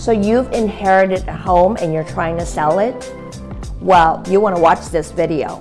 So you've inherited a home and you're trying to sell it? Well, you want to watch this video.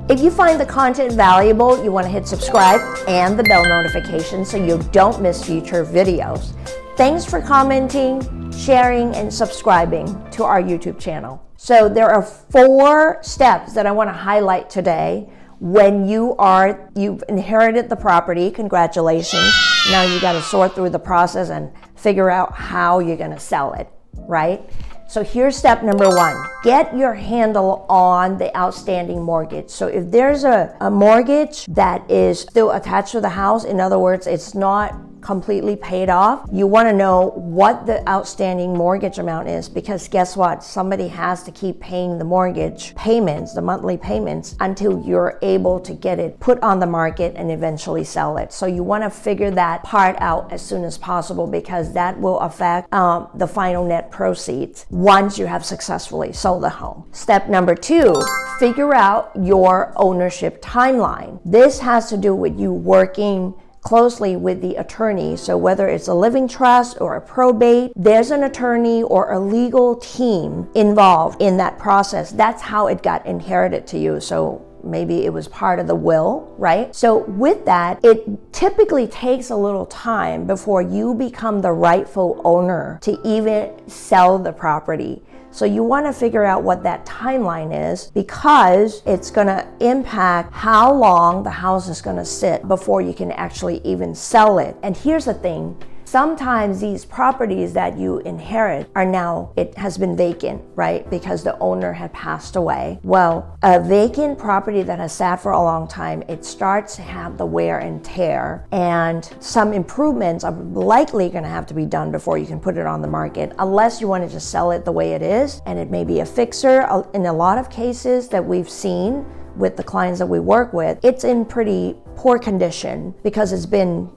If you find the content valuable, you want to hit subscribe and the bell notification so you don't miss future videos. Thanks for commenting, sharing, and subscribing to our YouTube channel. So there are 4 steps that I want to highlight today. When you've inherited the property, congratulations. Now you got to sort through the process and figure out how you're going to sell it, right? So here's step number 1. Get your handle on the outstanding mortgage. So if there's a mortgage that is still attached to the house, in other words, it's not completely paid off, you want to know what the outstanding mortgage amount is, because guess what? Somebody has to keep paying the mortgage payments, the monthly payments, until you're able to get it put on the market and eventually sell it. So you want to figure that part out as soon as possible, because that will affect the final net proceeds once you have successfully sold the home. Step number 2, figure out your ownership timeline. This has to do with you working closely with the attorney. So whether it's a living trust or a probate, there's an attorney or a legal team involved in that process. That's how it got inherited to you. So maybe it was part of the will, right? So with that, it typically takes a little time before you become the rightful owner to even sell the property. So you want to figure out what that timeline is, because it's going to impact how long the house is going to sit before you can actually even sell it. And here's the thing. Sometimes these properties that you inherit are now, it has been vacant, right? Because the owner had passed away. Well, a vacant property that has sat for a long time, it starts to have the wear and tear, and some improvements are likely going to have to be done before you can put it on the market, unless you want to just sell it the way it is, and it may be a fixer. In a lot of cases that we've seen with the clients that we work with, it's in pretty poor condition because it's been,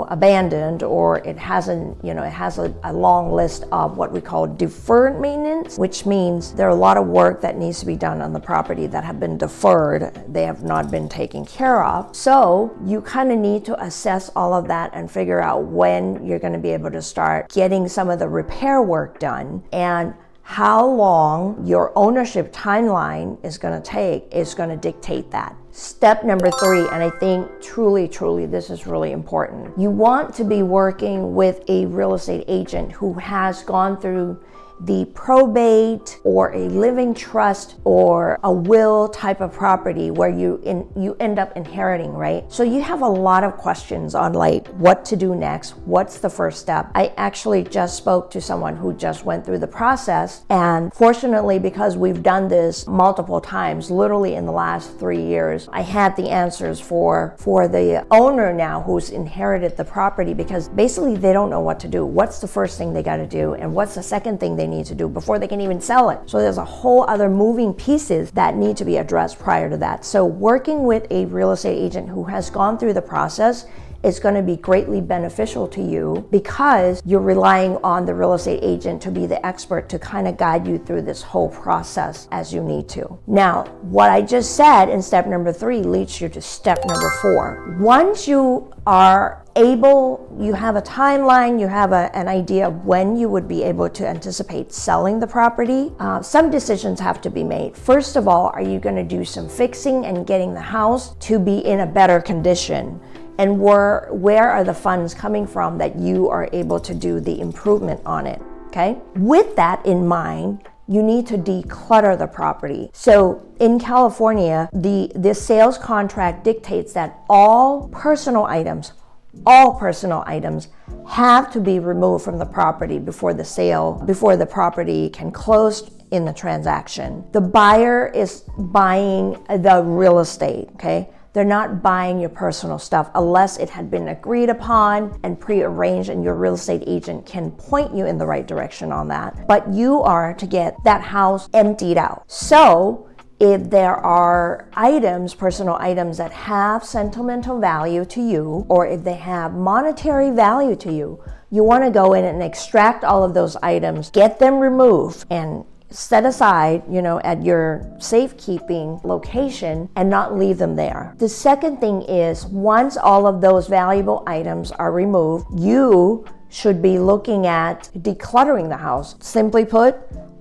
abandoned, or it hasn't, it has a long list of what we call deferred maintenance, which means there are a lot of work that needs to be done on the property that have been deferred. They have not been taken care of. So you kind of need to assess all of that and figure out when you're going to be able to start getting some of the repair work done, and how long your ownership timeline is going to take is going to dictate that. Step number 3, and I think truly, this is really important. You want to be working with a real estate agent who has gone through the probate or a living trust or a will type of property where you end up inheriting, right? So you have a lot of questions on like what to do next, what's the first step. I actually just spoke to someone who just went through the process, and fortunately, because we've done this multiple times, literally in the last 3 years, I had the answers for the owner now who's inherited the property, because basically they don't know what to do. What's the first thing they got to do, and what's the second thing they need to do before they can even sell it? So there's a whole other moving pieces that need to be addressed prior to that. So working with a real estate agent who has gone through the process is going to be greatly beneficial to you, because you're relying on the real estate agent to be the expert to kind of guide you through this whole process as you need to. Now, what I just said in step number 3 leads you to step number 4. Once you are able, you have a timeline, you have an idea of when you would be able to anticipate selling the property, some decisions have to be made. First of all, are you going to do some fixing and getting the house to be in a better condition? And where are the funds coming from that you are able to do the improvement on it, okay? With that in mind, you need to declutter the property. So in California, the sales contract dictates that all personal items have to be removed from the property before the property can close in the transaction. The buyer is buying the real estate, okay? They're not buying your personal stuff unless it had been agreed upon and prearranged, and your real estate agent can point you in the right direction on that. But you are to get that house emptied out. So if there are items, personal items that have sentimental value to you, or if they have monetary value to you, you want to go in and extract all of those items, get them removed, and set aside, at your safekeeping location and not leave them there. The second thing is, once all of those valuable items are removed, you should be looking at decluttering the house. Simply put,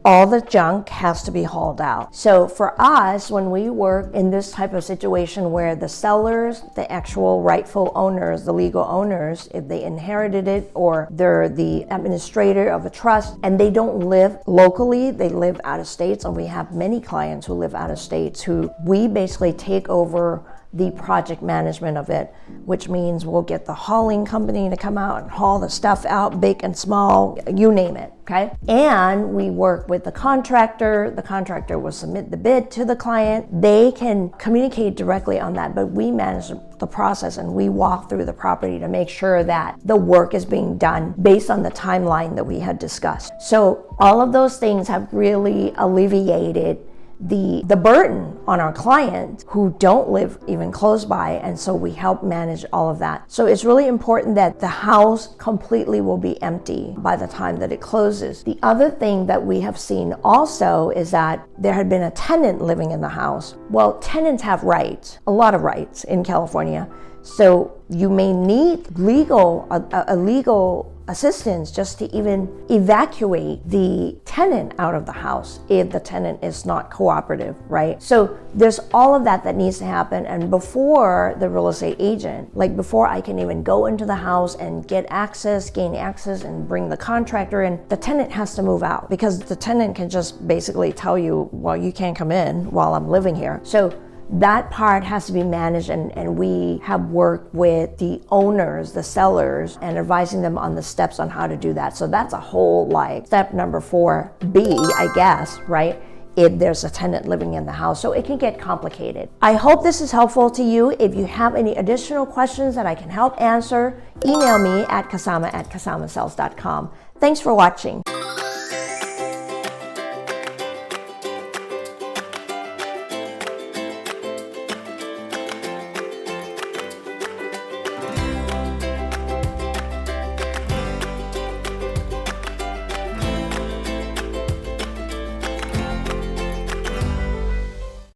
all the junk has to be hauled out. So for us, when we work in this type of situation where the sellers, the actual rightful owners, the legal owners, if they inherited it or they're the administrator of a trust and they don't live locally, they live out of states, and we have many clients who live out of states who we basically take over the project management of it, which means we'll get the hauling company to come out and haul the stuff out, big and small, you name it, okay? And we work with the contractor. The contractor will submit the bid to the client. They can communicate directly on that, but we manage the process and we walk through the property to make sure that the work is being done based on the timeline that we had discussed. So all of those things have really alleviated the burden on our clients who don't live even close by, and so we help manage all of that. So it's really important that the house completely will be empty by the time that it closes. The other thing that we have seen also is that there had been a tenant living in the house. Well, tenants have rights, a lot of rights in California. So you may need a legal assistance just to even evacuate the tenant out of the house if the tenant is not cooperative, right? So there's all of that needs to happen. And before the real estate agent, before I can even go into the house and gain access and bring the contractor in, the tenant has to move out, because the tenant can just basically tell you, well, you can't come in while I'm living here. So that part has to be managed, and we have worked with the owners, the sellers, and advising them on the steps on how to do that. So that's a whole step number 4B, I guess, right? If there's a tenant living in the house. So it can get complicated. I hope this is helpful to you. If you have any additional questions that I can help answer, email me at kasama@kasamasells.com. Thanks for watching.